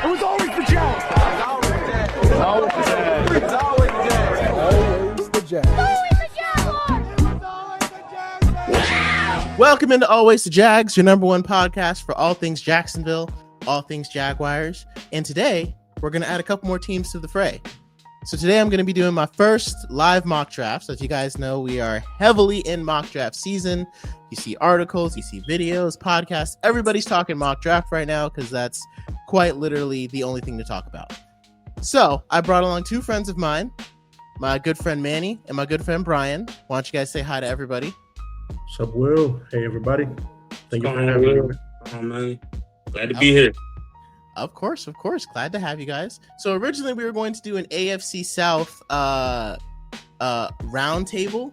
It was always the Jags. It's always the Jags. It's always the Jags. Always the Jags. Welcome into Always the Jags, your number one podcast for all things Jacksonville, all things Jaguars. And today, we're going to add a couple more teams to the fray. So today, I'm going to be doing my first live mock draft. So as you guys know, we are heavily in mock draft season. You see articles, you see videos, podcasts. Everybody's talking mock draft right now because that's quite literally the only thing to talk about. So I brought along two friends of mine, my good friend Manny and my good friend Brian. Why don't you guys say hi to everybody? What's up, Will? Hey, everybody. Thank you for having me. Oh, man. Glad to be here. Of course. Glad to have you guys. So originally we were going to do an AFC South round table,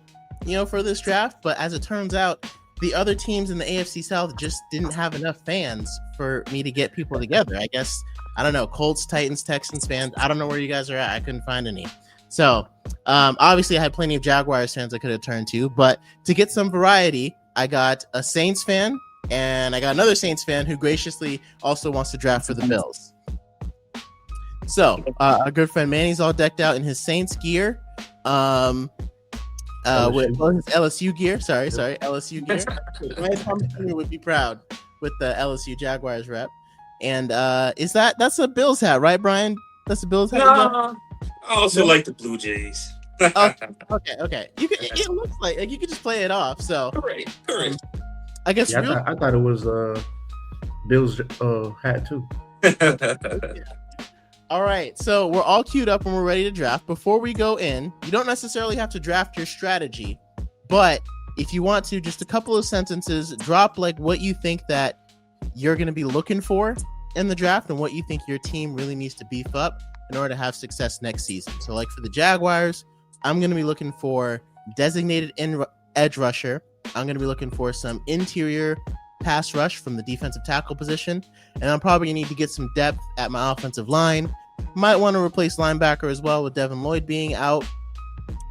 for this draft. But as it turns out, the other teams in the AFC South just didn't have enough fans for me to get people together. I guess, I don't know, Colts, Titans, Texans fans. I don't know where you guys are at. I couldn't find any. So obviously I had plenty of Jaguars fans I could have turned to. But to get some variety, I got a Saints fan. And I got another Saints fan who graciously also wants to draft for the Bills. So our good friend Manny's all decked out in his Saints gear. With his LSU gear. Sorry, LSU gear. My company would be proud with the LSU Jaguars rep. And that's a Bills hat, right, Brian? That's a Bills hat. No, I also like the Blue Jays. Okay. It looks like you could just play it off. So Correct. I guess I thought it was Bill's hat too. All right, so we're all queued up and we're ready to draft. Before we go in, you don't necessarily have to draft your strategy, but if you want to, just a couple of sentences, drop like what you think that you're going to be looking for in the draft and what you think your team really needs to beef up in order to have success next season. So like for the Jaguars, I'm going to be looking for designated edge rusher. I'm going to be looking for some interior pass rush from the defensive tackle position. And I'm probably going to need to get some depth at my offensive line. Might want to replace linebacker as well with Devin Lloyd being out.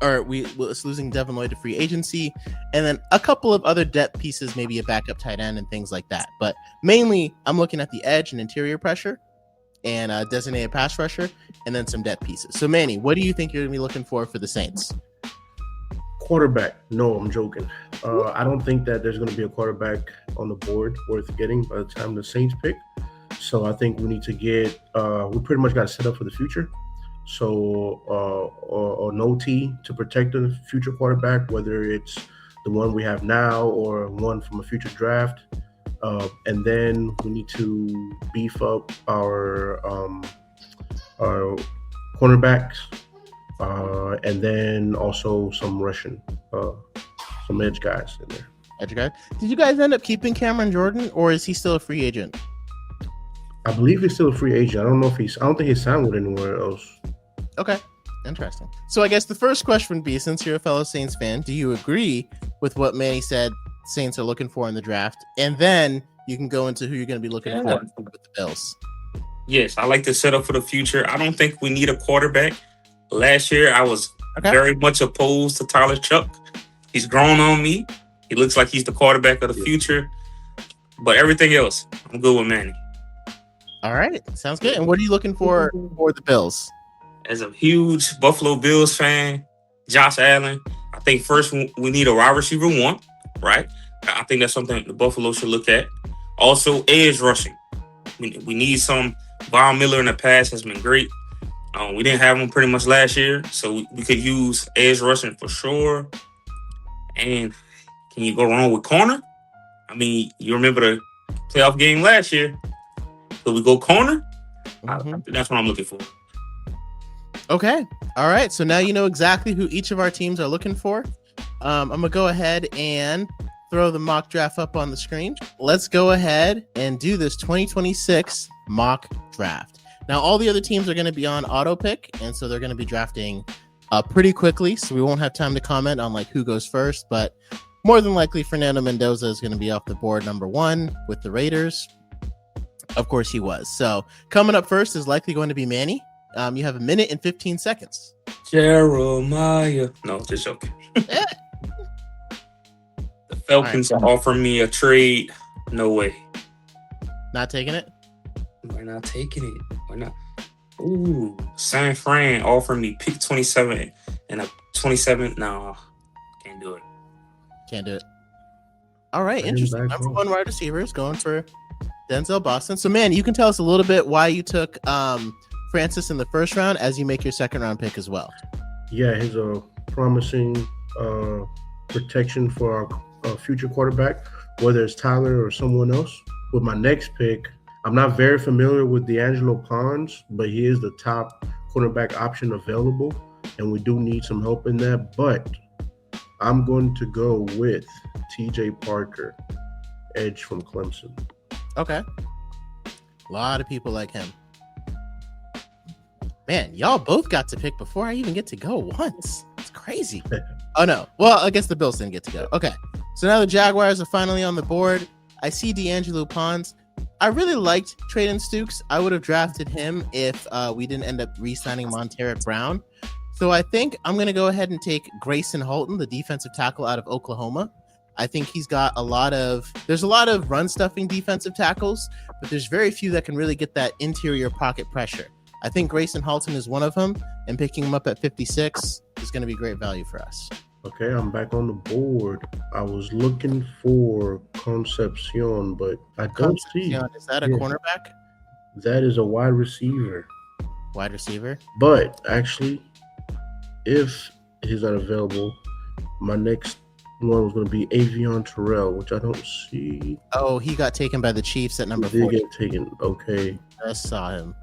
Or we're losing Devin Lloyd to free agency. And then a couple of other depth pieces, maybe a backup tight end and things like that. But mainly, I'm looking at the edge and interior pressure and designated pass rusher and then some depth pieces. So Manny, what do you think you're going to be looking for the Saints? Quarterback. No, I'm joking. I don't think that there's going to be a quarterback on the board worth getting by the time the Saints pick. So I think we need to get we pretty much got set up for the future. So an OT to protect the future quarterback, whether it's the one we have now or one from a future draft. And then we need to beef up our cornerbacks. And then also some Russian, some edge guys in there. Edge guy. Did you guys end up keeping Cameron Jordan, or is he still a free agent? I believe he's still a free agent. I don't think he's signed with anywhere else. Okay, interesting. So I guess the first question would be, since you're a fellow Saints fan, do you agree with what Manny said Saints are looking for in the draft? And then you can go into who you're going to be looking for with the Bills. Yes, I like to set up for the future. I don't think we need a quarterback. Last year, I was very much opposed to Tyler Chuck. He's grown on me. He looks like he's the quarterback of the future. But everything else, I'm good with Manny. All right. Sounds good. And what are you looking for the Bills? As a huge Buffalo Bills fan, Josh Allen, I think first we need a wide receiver one, right? I think that's something the Buffalo should look at. Also, edge rushing. We need some. Von Miller in the past has been great. We didn't have him pretty much last year, so we could use edge rushing for sure. And can you go wrong with corner? I mean, you remember the playoff game last year. So we go corner? That's what I'm looking for. Okay. All right. So now you know exactly who each of our teams are looking for. I'm going to go ahead and throw the mock draft up on the screen. Let's go ahead and do this 2026 mock draft. Now, all the other teams are going to be on auto pick, and so they're going to be drafting pretty quickly, so we won't have time to comment on like who goes first, but more than likely Fernando Mendoza is going to be off the board number 1 with the Raiders. Of course he was. So coming up first is likely going to be Manny. You have 1 minute and 15 seconds. Jeremiah. No, just joking. The Falcons are offering me a trade. No way. Not taking it? We're not taking it. Why not? Ooh, San Fran offering me pick 27 and a 27. No, can't do it. Can't do it. All right, Bring him interesting. back Number home. one wide receiver is going for Denzel Boston. So, man, you can tell us a little bit why you took Francis in the first round as you make your second round pick as well. Yeah, he's a promising protection for our future quarterback, whether it's Tyler or someone else. With my next pick, I'm not very familiar with D'Angelo Pons, but he is the top cornerback option available, and we do need some help in that. But I'm going to go with TJ Parker, edge from Clemson. Okay. A lot of people like him. Man, y'all both got to pick before I even get to go once. It's crazy. Oh, no. Well, I guess the Bills didn't get to go. Okay. So now the Jaguars are finally on the board. I see D'Angelo Pons. I really liked Traden Stukes. I would have drafted him if we didn't end up re-signing Monteric Brown. So I think I'm going to go ahead and take Grayson Holton, the defensive tackle out of Oklahoma. I think he's got there's a lot of run stuffing defensive tackles, but there's very few that can really get that interior pocket pressure. I think Grayson Holton is one of them, and picking him up at 56 is going to be great value for us. Okay, I'm back on the board. I was looking for Concepcion, but I don't see. Is that a Yeah. cornerback? That is a wide receiver. Wide receiver? But actually, if he's not available, my next one was going to be Avion Terrell, which I don't see. Oh, he got taken by the Chiefs at number He did 40. get taken. Okay, I saw him.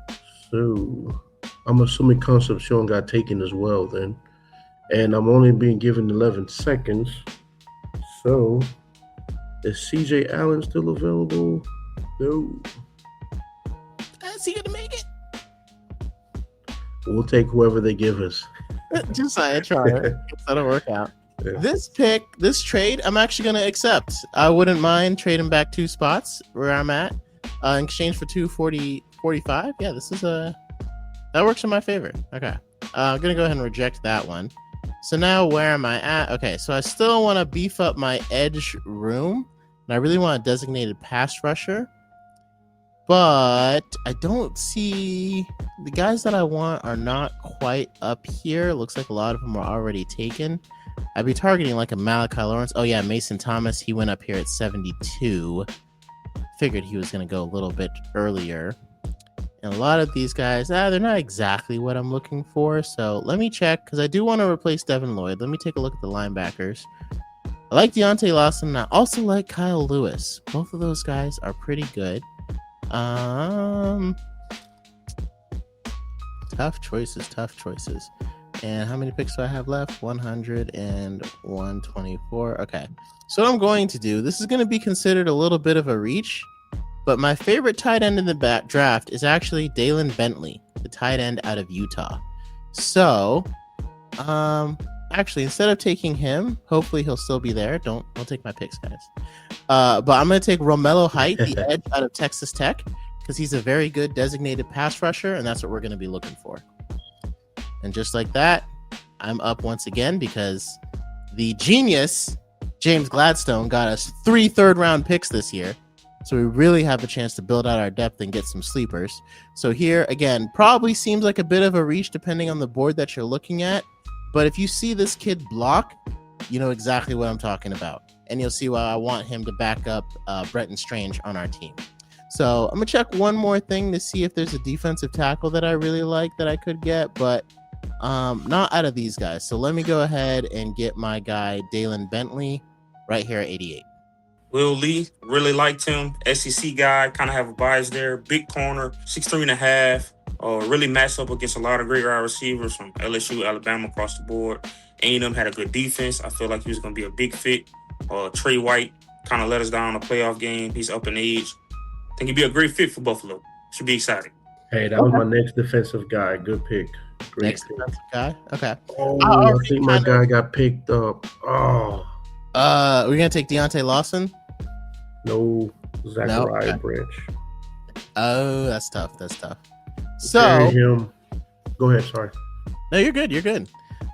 so I'm assuming Concepcion got taken as well then. And I'm only being given 11 seconds. So, is CJ Allen still available? No. Is he going to make it? We'll take whoever they give us. Just saying, try it. That'll work out. Yeah. This trade, I'm actually going to accept. I wouldn't mind trading back 2 spots where I'm at in exchange for 245. Yeah, that works in my favor. Okay. I'm going to go ahead and reject that one. So now where am I at? Okay, so I still want to beef up my edge room, and I really want a designated pass rusher. But I don't see the guys that I want are not quite up here. Looks like a lot of them are already taken. I'd be targeting like a Malachi Lawrence. Oh yeah, Mason Thomas. He went up here at 72. Figured he was going to go a little bit earlier. And a lot of these guys, they're not exactly what I'm looking for. So let me check, because I do want to replace Devin Lloyd. Let me take a look at the linebackers. I like Deontay Lawson. And I also like Kyle Lewis. Both of those guys are pretty good. Tough choices. And how many picks do I have left? 100 and 124. Okay. So what I'm going to do, this is going to be considered a little bit of a reach, but my favorite tight end in the draft is actually Dalen Bentley, the tight end out of Utah. So, actually, instead of taking him, hopefully he'll still be there. Don't take my picks, guys. But I'm going to take Romello Height, the edge out of Texas Tech, because he's a very good designated pass rusher, and that's what we're going to be looking for. And just like that, I'm up once again because the genius James Gladstone got us 3 third-round picks this year. So we really have a chance to build out our depth and get some sleepers. So here, again, probably seems like a bit of a reach depending on the board that you're looking at. But if you see this kid block, you know exactly what I'm talking about. And you'll see why I want him to back up Bretton Strange on our team. So I'm going to check one more thing to see if there's a defensive tackle that I really like that I could get. But not out of these guys. So let me go ahead and get my guy, Dalen Bentley, right here at 88. Will Lee, really liked him. SEC guy, kind of have a bias there. Big corner, 6'3.5". Really matched up against a lot of great wide receivers from LSU, Alabama, across the board. A&M had a good defense. I feel like he was going to be a big fit. Trey White kind of let us down in a playoff game. He's up in age. I think he'd be a great fit for Buffalo. Should be exciting. Hey, that was my next defensive guy. Good pick. Great Next pick. defensive guy? Okay. Oh, I think my guy got picked up. Oh. We're going to take Deontay Lawson? No, Zachariah okay. Branch. Oh, that's tough. Carry So, him. Go ahead, sorry. no, you're good.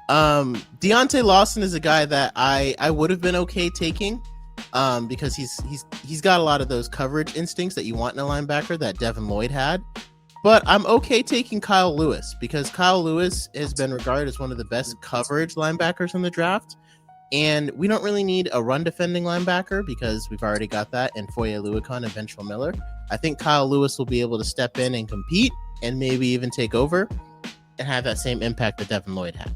Deontay Lawson is a guy that I would have been okay taking because he's got a lot of those coverage instincts that you want in a linebacker that Devin Lloyd had. but I'm okay taking Kyle Lewis because Kyle Lewis has been regarded as one of the best coverage linebackers in the draft. And we don't really need a run defending linebacker because we've already got that in Foye Oluokun and Ventrell Miller. I think Kyle Lewis will be able to step in and compete and maybe even take over and have that same impact that Devin Lloyd had.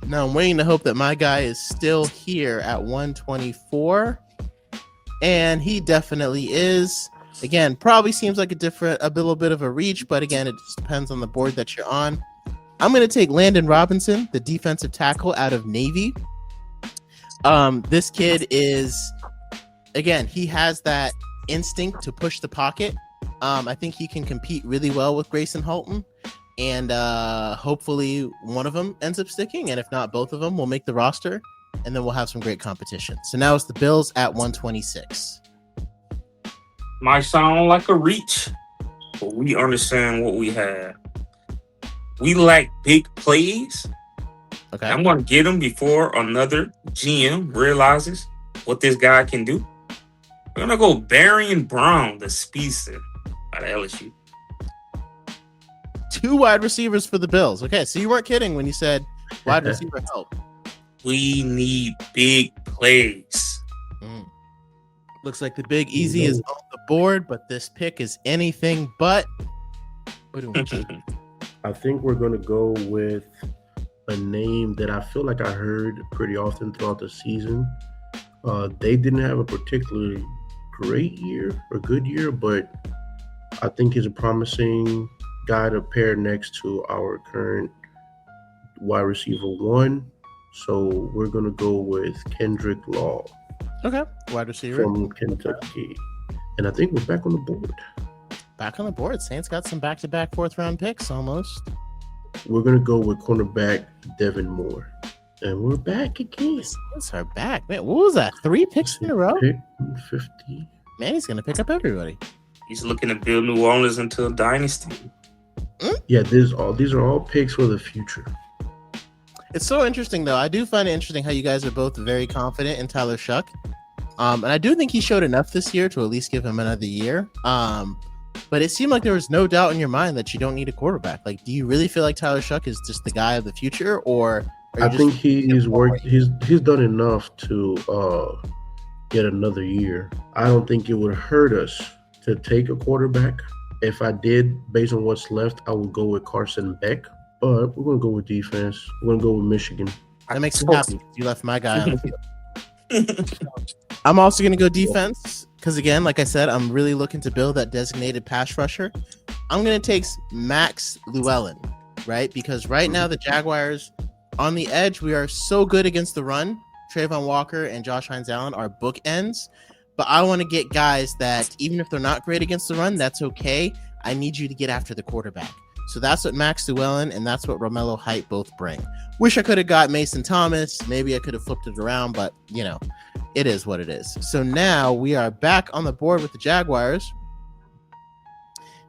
Now I'm waiting to hope that my guy is still here at 124. And he definitely is. Again, probably seems like a little bit of a reach, but again, it just depends on the board that you're on. I'm going to take Landon Robinson, the defensive tackle out of Navy. This kid is, again, he has that instinct to push the pocket. I think he can compete really well with Grayson Halton, and hopefully one of them ends up sticking, and if not, both of them will make the roster, and then we'll have some great competition. So now it's the Bills at 126. Might sound like a reach, but we understand what we have. We lack big plays. Okay. I'm going to get him before another GM realizes what this guy can do. We're going to go Barian Brown, the speedster out of LSU. 2 wide receivers for the Bills. Okay, so you weren't kidding when you said wide receiver help. We need big plays. Looks like the Big Easy is on the board, but this pick is anything but. I think we're going to go with a name that I feel like I heard pretty often throughout the season. They didn't have a particularly great year or good year, but I think he's a promising guy to pair next to our current wide receiver 1. So we're going to go with Kendrick Law. Okay, wide receiver from Kentucky. And I think we're back on the board. Back on the board. Saints got some back-to-back 4th-round picks almost. We're going to go with cornerback Devin Moore. And we're back again. Saints are back. Man, what was that? 3 picks in a row? Pick 50. Manny's going to pick up everybody. He's looking to build New Orleans into a dynasty. Yeah, these are all picks for the future. It's so interesting, though. I do find it interesting how you guys are both very confident in Tyler Shuck. And I do think he showed enough this year to at least give him another year. But it seemed like there was no doubt in your mind that you don't need a quarterback. Like, do you really feel like Tyler Shuck is just the guy of the future, or I think he's worked. He's done enough to get another year. I don't think it would hurt us to take a quarterback. If I did, based on what's left, I would go with Carson Beck. But we're going to go with defense. We're going to go with Michigan. That makes me happy. You left my guy on the field. I'm also going to go defense because, again, like I said, I'm really looking to build that designated pass rusher. I'm going to take Max Llewellyn, right? Because right now the Jaguars, on the edge, we are so good against the run. Trayvon Walker and Josh Hines-Allen are bookends. But I want to get guys that, even if they're not great against the run, that's okay. I need you to get after the quarterback. So that's what Max Llewellyn and that's what Romello Height both bring. Wish I could have got Mason Thomas. Maybe I could have flipped it around, but, you know, it is what it is. So now we are back on the board with the Jaguars.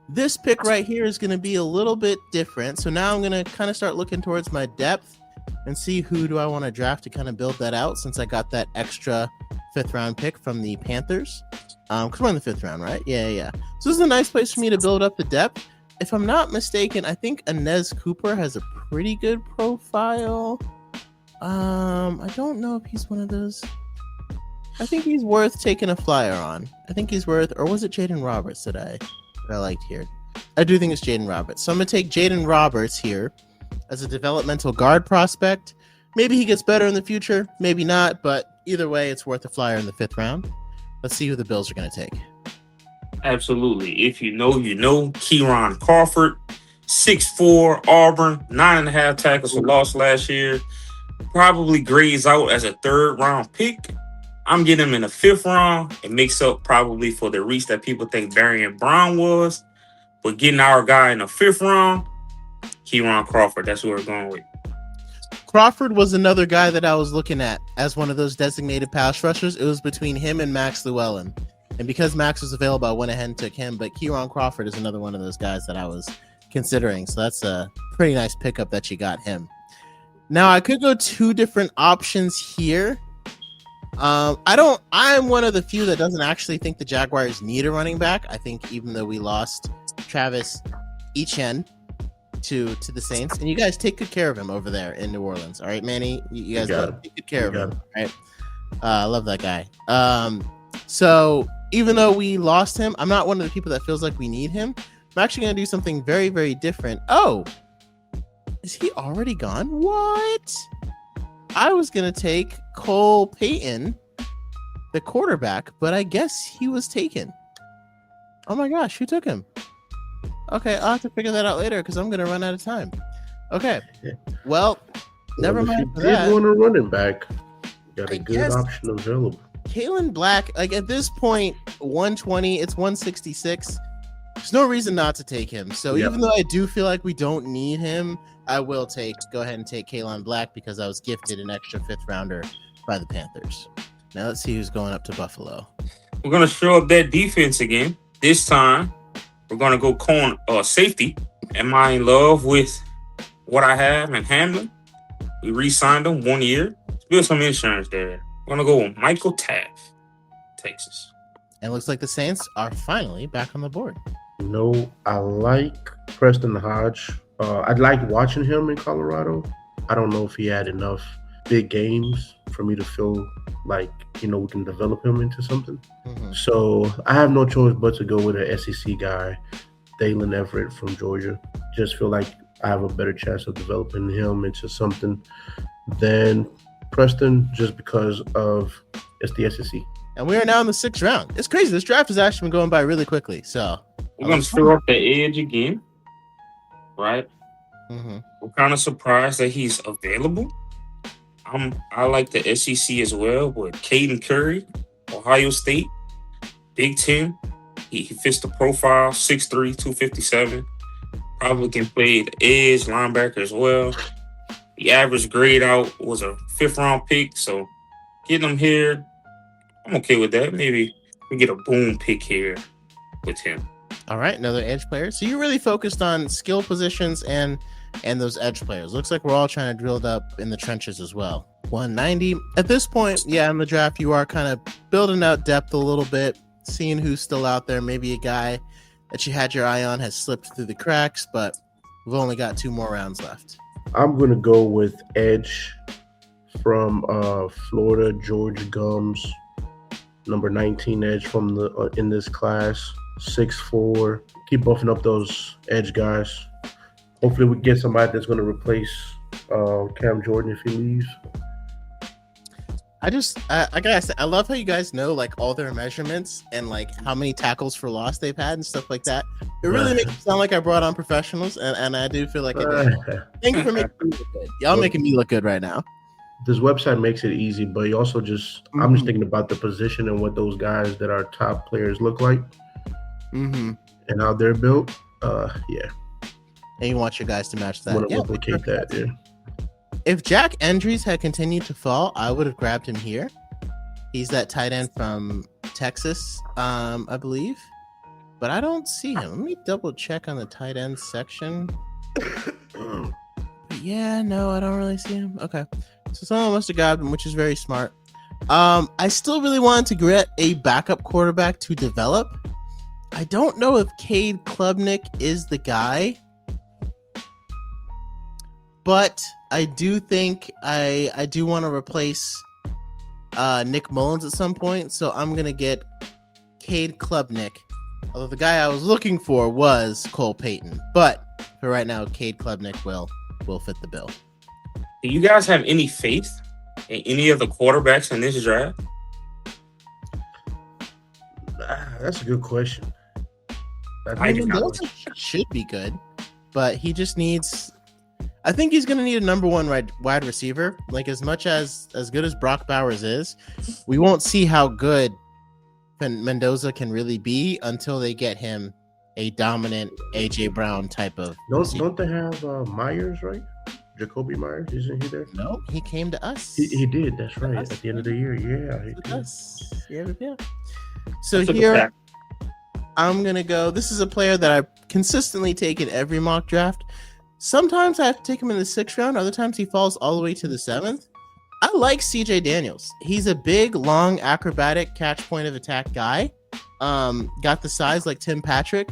This pick right here is going to be a little bit different. So now I'm going to kind of start looking towards my depth and see who do I want to draft to kind of build that out since I got that extra 5th round pick from the Panthers. Because we're in the 5th round, right? Yeah. So this is a nice place for me to build up the depth. If I'm not mistaken, I think Inez Cooper has a pretty good profile. I don't know if he's one of those. I think he's worth taking a flyer on. I think he's worth, or was it Jaden Roberts that I liked here? I do think it's Jaden Roberts. So I'm going to take Jaden Roberts here as a developmental guard prospect. Maybe he gets better in the future, maybe not, but either way, it's worth a flyer in the 5th round. Let's see who the Bills are going to take. Absolutely. If you know, you know. Kieran Crawford, 6'4", Auburn, 9.5 tackles for loss last year. Probably grades out as a 3rd round pick. I'm getting him in the 5th round. It makes up probably for the reach that people think Barian Brown was. But getting our guy in the 5th round, Kieran Crawford, that's who we're going with. Crawford was another guy that I was looking at as one of those designated pass rushers. It was between him and Max Llewellyn. And because Max was available, I went ahead and took him. But Kieran Crawford is another one of those guys that I was considering. So that's a pretty nice pickup that you got him. Now, I could go 2 different options here. I'm one of the few that doesn't actually think the Jaguars need a running back. I think even though we lost Travis Etienne to the Saints, and you guys take good care of him over there in New Orleans. All right, Manny, you guys take good care of him. All right, I love that guy. So even though we lost him, I'm not one of the people that feels like we need him. I'm actually going to do something very, very different. Oh, is he already gone? What? I was going to take Cole Payton, the quarterback, but I guess he was taken. Oh my gosh, who took him? Okay, I'll have to figure that out later because I'm going to run out of time. Okay, well, never mind for that. If you did want a running back, you got a good option available. Kalen Black, like at this point, 120, it's 166. There's no reason not to take him. So even though I do feel like we don't need him, I will go ahead and take Kalen Black because I was gifted an extra 5th rounder by the Panthers. Now let's see who's going up to Buffalo. We're going to show up that defense again. This time, we're going to go safety. Am I in love with what I have in Hamlin? We re-signed him 1 year. Let's build some insurance there. We're going to go with Michael Taft, Texas. And it looks like the Saints are finally back on the board. No, I like Preston Hodge. I liked watching him in Colorado. I don't know if he had enough big games for me to feel like, we can develop him into something. Mm-hmm. So I have no choice but to go with an SEC guy, Dalen Everett from Georgia. Just feel like I have a better chance of developing him into something than Preston just because of it's the SEC. And we are now in the 6th round. It's crazy. This draft has actually been going by really quickly. So we're going to stir up the edge again, right? Mm-hmm. We're kind of surprised that he's available. I like the SEC as well with Caden Curry, Ohio State, Big Ten. He fits the profile, 6'3", 257. Probably can play the edge linebacker as well. The average grade out was a 5th round pick, so getting him here, I'm okay with that. Maybe we get a boom pick here with him. All right, another edge player. So you're really focused on skill positions and those edge players. Looks like we're all trying to drill up in the trenches as well. 190. At this point, in the draft, you are kind of building out depth a little bit, seeing who's still out there. Maybe a guy that you had your eye on has slipped through the cracks, but we've only got 2 more rounds left. I'm going to go with edge from Florida, George Gums, number 19 edge from the in this class, 6'4". Keep buffing up those edge guys. Hopefully we get somebody that's going to replace Cam Jordan if he leaves. I gotta say, I love how you guys know like all their measurements and like how many tackles for loss they've had and stuff like that. It really makes it sound like I brought on professionals, and I do feel like it did. Thank you for making me look good. Y'all making me look good right now. This website makes it easy, but you also I'm just thinking about the position and what those guys that are top players look like and how they're built. And you want your guys to match that. Want to replicate that, If Jack Endries had continued to fall, I would have grabbed him here. He's that tight end from Texas, I believe. But I don't see him. Let me double check on the tight end section. No, I don't really see him. Okay. So someone must have grabbed him, which is very smart. I still really wanted to get a backup quarterback to develop. I don't know if Cade Klubnik is the guy. But I do think I do want to replace Nick Mullins at some point, so I'm going to get Cade Klubnik. Although the guy I was looking for was Cole Payton. But for right now, Cade Klubnik will fit the bill. Do you guys have any faith in any of the quarterbacks in this draft? That's a good question. I mean, those should be good, but he just needs... I think he's going to need a number 1 wide receiver. Like as much as good as Brock Bowers is, we won't see how good Mendoza can really be until they get him a dominant AJ Brown type of. Don't they have Myers, right? Jacoby Myers, isn't he there? No, he came to us. He did. That's right. At the end of the year, yeah. Yeah. So here, I'm gonna go. This is a player that I consistently take in every mock draft. Sometimes I have to take him in the 6th round. Other times he falls all the way to the 7th. I like CJ Daniels. He's a big, long, acrobatic catch point of attack guy. Got the size like Tim Patrick.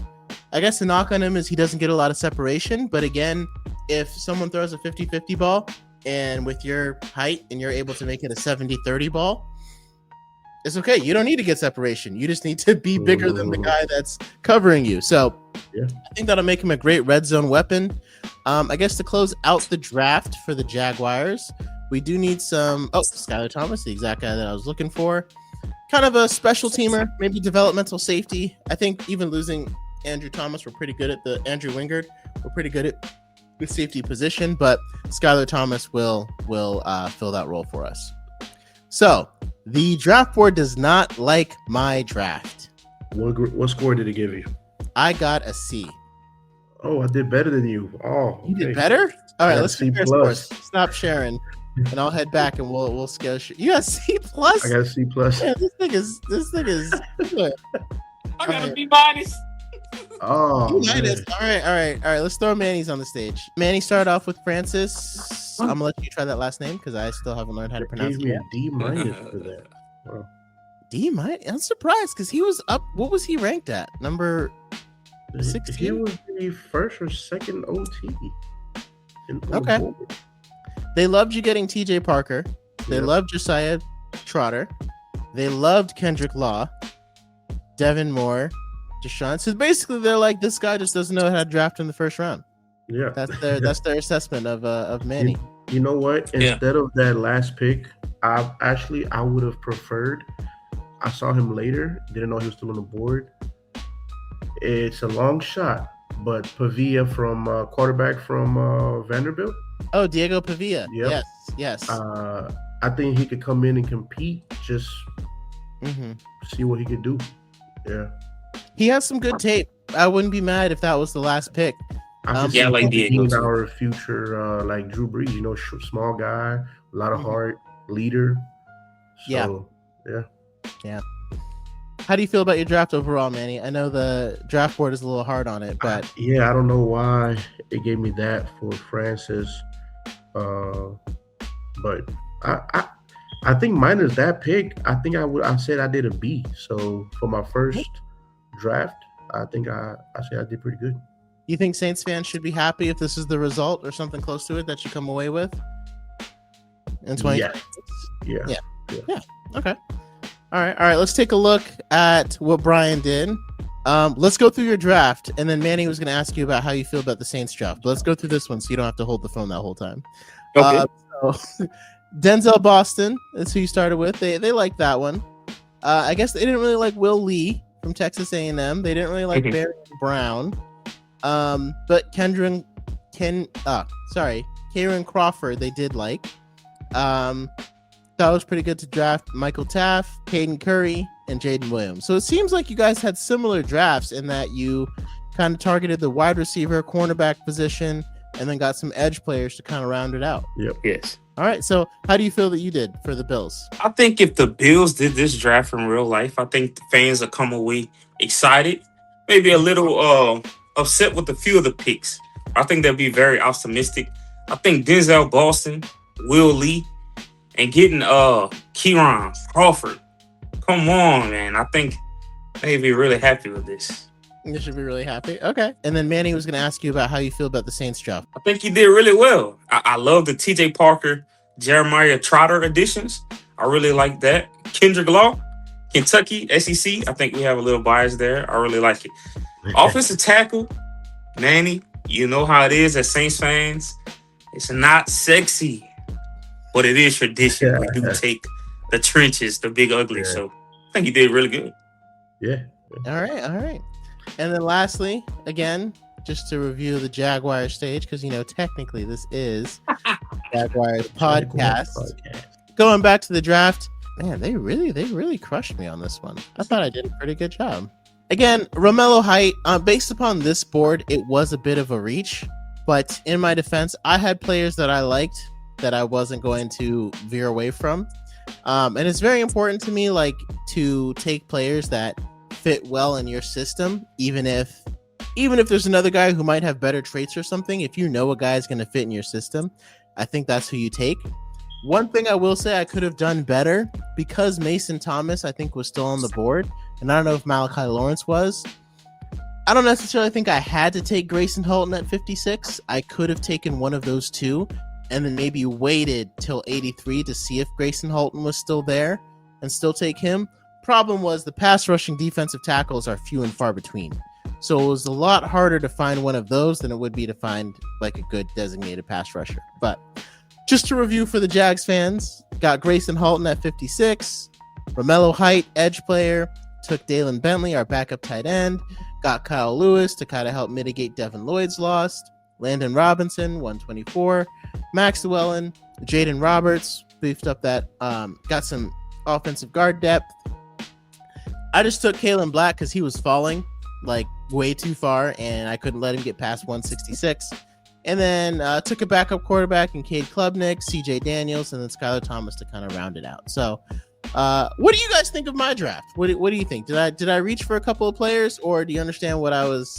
I guess the knock on him is he doesn't get a lot of separation. But again, if someone throws a 50-50 ball and with your height and you're able to make it a 70-30 ball, it's okay. You don't need to get separation. You just need to be bigger than the guy that's covering you. So I think that'll make him a great red zone weapon. I guess to close out the draft for the Jaguars, we do need some. Oh, Skylar Thomas, the exact guy that I was looking for. Kind of a special teamer, maybe developmental safety. I think even losing Andrew Thomas, Andrew Wingard, we're pretty good at the safety position, but Skylar Thomas will fill that role for us. So the draft board does not like my draft. What score did it give you? I got a C. Oh, I did better than you. Oh, okay. You did better? All right, let's compare plus. scores. Stop sharing, and I'll head back and we'll scale. You got C plus? I got a C plus. Yeah, this thing is good. I got to be minus. Oh, minus. All right. Let's throw Manny's on the stage. Manny, start off with Francis. I'm gonna let you try that last name because I still haven't learned how to pronounce it. Gave me yet. a D minus for that. Wow. D minus. I'm surprised because he was up. What was he ranked at? Number 16? He was the first or second OT. Okay. They loved you getting TJ Parker. They loved Josiah Trotter. They loved Kendrick Law, Devin Moore, Deshaun. So basically, they're like, this guy just doesn't know how to draft in the first round. Yeah, that's their assessment of Manny. You know what? Instead of that last pick, I would have preferred. I saw him later. Didn't know he was still on the board. It's a long shot, but Pavia from quarterback from Vanderbilt. Oh, Diego Pavia. Yep. Yes. I think he could come in and compete. Just see what he could do. Yeah. He has some good tape. I wouldn't be mad if that was the last pick. Like Diego. Our future, like Drew Brees. You know, small guy, a lot of heart, leader. So, yeah. How do you feel about your draft overall, Manny? I know the draft board is a little hard on it, but I don't know why it gave me that for Francis. But I think minus that pick, I said I did a B. So for my first draft, I think I said I did pretty good. You think Saints fans should be happy if this is the result or something close to it that you come away with in 2020? Yeah. Okay. All right. Let's take a look at what Brian did. Let's go through your draft, and then Manny was going to ask you about how you feel about the Saints draft. But let's go through this one so you don't have to hold the phone that whole time. Okay. So Denzel Boston is who you started with. They like that one. I guess they didn't really like Will Lee from Texas A&M. They didn't really like Barry Brown. But Kieran Crawford they did like. That was pretty good to draft Michael Taft, Caden Curry, and Jaden Williams. So it seems like you guys had similar drafts in that you kind of targeted the wide receiver, cornerback position, and then got some edge players to kind of round it out. Yep. Yes. All right. So how do you feel that you did for the Bills? I think if the Bills did this draft in real life, I think the fans will come away excited, maybe a little upset with a few of the picks. I think they'll be very optimistic. I think Denzel Boston, Will Lee, and getting Kieran Crawford. Come on, man. I think they'd be really happy with this. You should be really happy. Okay. And then Manny was going to ask you about how you feel about the Saints draft. I think you did really well. I love the TJ Parker, Jeremiah Trotter additions. I really like that. Kendrick Law, Kentucky, SEC. I think we have a little bias there. I really like it. Offensive tackle, Manny, you know how it is as Saints fans. It's not sexy, but it is tradition. We do take the trenches, the big ugly. Yeah. So I think you did really good. Yeah. All right. And then lastly, again, just to review the Jaguars stage, because, technically this is Jaguars podcast. Going back to the draft, man, they really crushed me on this one. I thought I did a pretty good job. Again, Romello Height, based upon this board, it was a bit of a reach. But in my defense, I had players that I liked that I wasn't going to veer away from. And it's very important to me, to take players that fit well in your system, even if there's another guy who might have better traits or something. If you know a guy is going to fit in your system, I think that's who you take. One thing I will say I could have done better, because Mason Thomas, I think, was still on the board, and I don't know if Malachi Lawrence was. I don't necessarily think I had to take Grayson Halton at 56. I could have taken one of those two and then maybe waited till 83 to see if Grayson Halton was still there and still take him. Problem was the pass rushing defensive tackles are few and far between. So it was a lot harder to find one of those than it would be to find like a good designated pass rusher. But just to review for the Jags fans, got Grayson Halton at 56, Romello Height, edge player, took Dalen Bentley, our backup tight end, got Kyle Lewis to kind of help mitigate Devin Lloyd's loss, Landon Robinson, 124, Max Llewellyn, Jaden Roberts, beefed up that, got some offensive guard depth. I just took Kalen Black because he was falling like way too far and I couldn't let him get past 166. And then took a backup quarterback in Cade Klubnik, CJ Daniels, and then Skylar Thomas to kind of round it out. So what do you guys think of my draft? What do you think? Did I reach for a couple of players, or do you understand what I was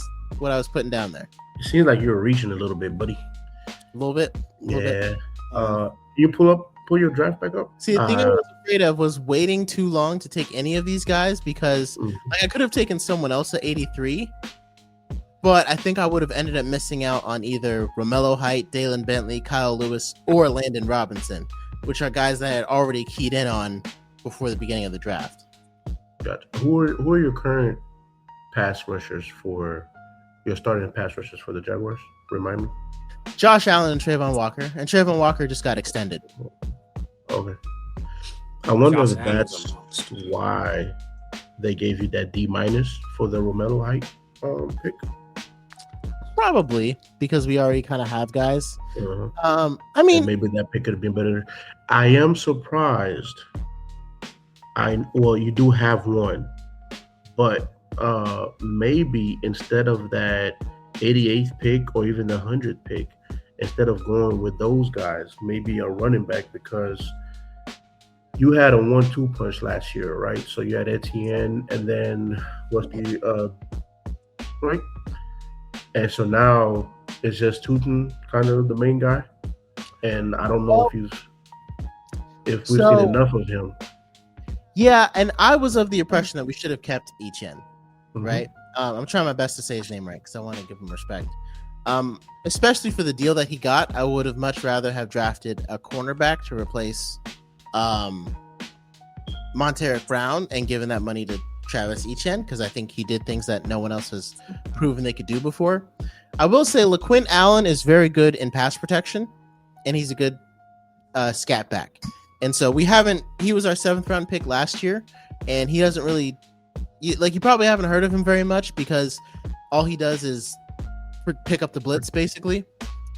putting down there? It seems like you were reaching a little bit, buddy. A little bit. You pull your draft back up. See, the thing I was afraid of was waiting too long to take any of these guys because like I could have taken someone else at 83, but I think I would have ended up missing out on either Romello Height, Dalen Bentley, Kyle Lewis, or Landon Robinson, which are guys that I had already keyed in on before the beginning of the draft. Gotcha. Who are your current pass rushers for your starting pass rushers for the Jaguars? Remind me. Josh Allen and Trayvon Walker, and Trayvon Walker just got extended. Okay. I wonder Josh if that's why they gave you that D- for the Romello Height pick. Probably because we already kind of have guys. Uh-huh. I mean, and maybe that pick could have been better. I am surprised. You do have one, but maybe instead of that 88th pick or even the 100th pick, instead of going with those guys, maybe a running back, because you had a 1-2 punch last year, right? So you had Etienne and then right? And so now it's just Tootin kind of the main guy. And I don't know if we've seen enough of him. Yeah, and I was of the impression that we should have kept Etienne, right? I'm trying my best to say his name right because I want to give him respect. Especially for the deal that he got, I would have much rather have drafted a cornerback to replace Monteric Brown and given that money to Travis Etienne because I think he did things that no one else has proven they could do before. I will say LaQuint Allen is very good in pass protection, and he's a good scat back. And so he was our 7th round pick last year, and he doesn't really, you probably haven't heard of him very much because all he does is pick up the blitz basically.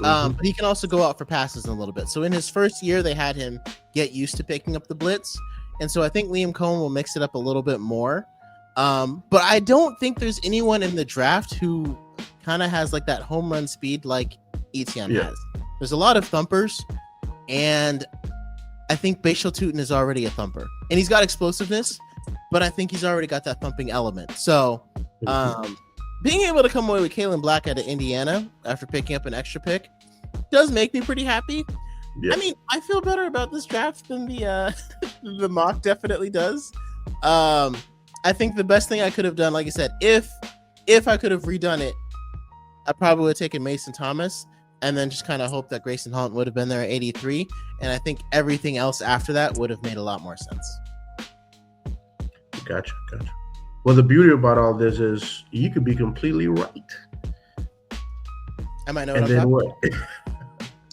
But he can also go out for passes in a little bit. So in his first year, they had him get used to picking up the blitz. And so I think Liam Cohen will mix it up a little bit more. But I don't think there's anyone in the draft who kind of has like that home run speed like Etienne has. There's a lot of thumpers, and I think Bashal Tootin is already a thumper. And he's got explosiveness, but I think he's already got that thumping element. So being able to come away with Kalen Black out of Indiana after picking up an extra pick does make me pretty happy. Yeah. I mean, I feel better about this draft than the mock definitely does. I think the best thing I could have done, like I said, if I could have redone it, I probably would have taken Mason Thomas and then just kind of hope that Grayson Halton would have been there at 83. And I think everything else after that would have made a lot more sense. Gotcha. Well, the beauty about all this is you could be completely right. I might know what I'm talking about.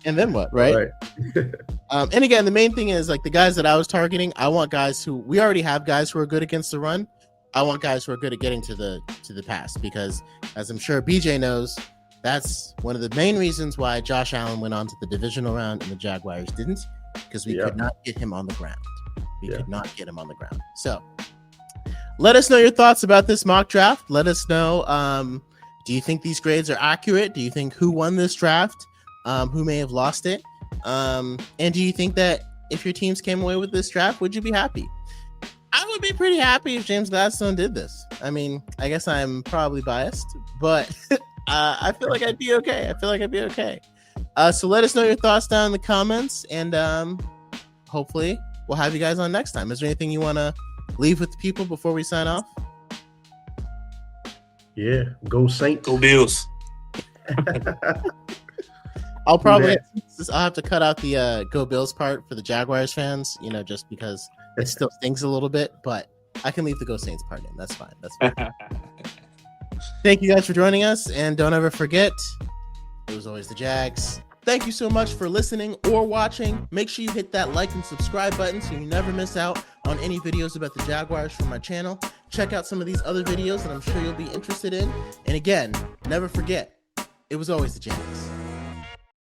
And then what, right? And again, the main thing is like the guys that I was targeting, I want guys we already have guys who are good against the run. I want guys who are good at getting to the pass because, as I'm sure BJ knows, that's one of the main reasons why Josh Allen went on to the divisional round and the Jaguars didn't, because we could not get him on the ground. We could not get him on the ground. So let us know your thoughts about this mock draft. Let us know, do you think these grades are accurate? Do you think who won this draft? Who may have lost it? And do you think that if your teams came away with this draft, would you be happy? I would be pretty happy if James Gladstone did this. I mean, I guess I'm probably biased, but I feel like I'd be okay. So let us know your thoughts down in the comments, and hopefully we'll have you guys on next time. Is there anything you want to leave with the people before we sign off? Yeah, go Saints. Go Bills. I'll probably Yeah. I'll have to cut out the Go Bills part for the Jaguars fans, just because it still stings a little bit, but I can leave the Go Saints part in. That's fine. That's fine. Thank you guys for joining us, and don't ever forget, it was always the Jags. Thank you so much for listening or watching. Make sure you hit that like and subscribe button so you never miss out on any videos about the Jaguars from my channel. Check out some of these other videos that I'm sure you'll be interested in. And again, never forget, it was always the Jags.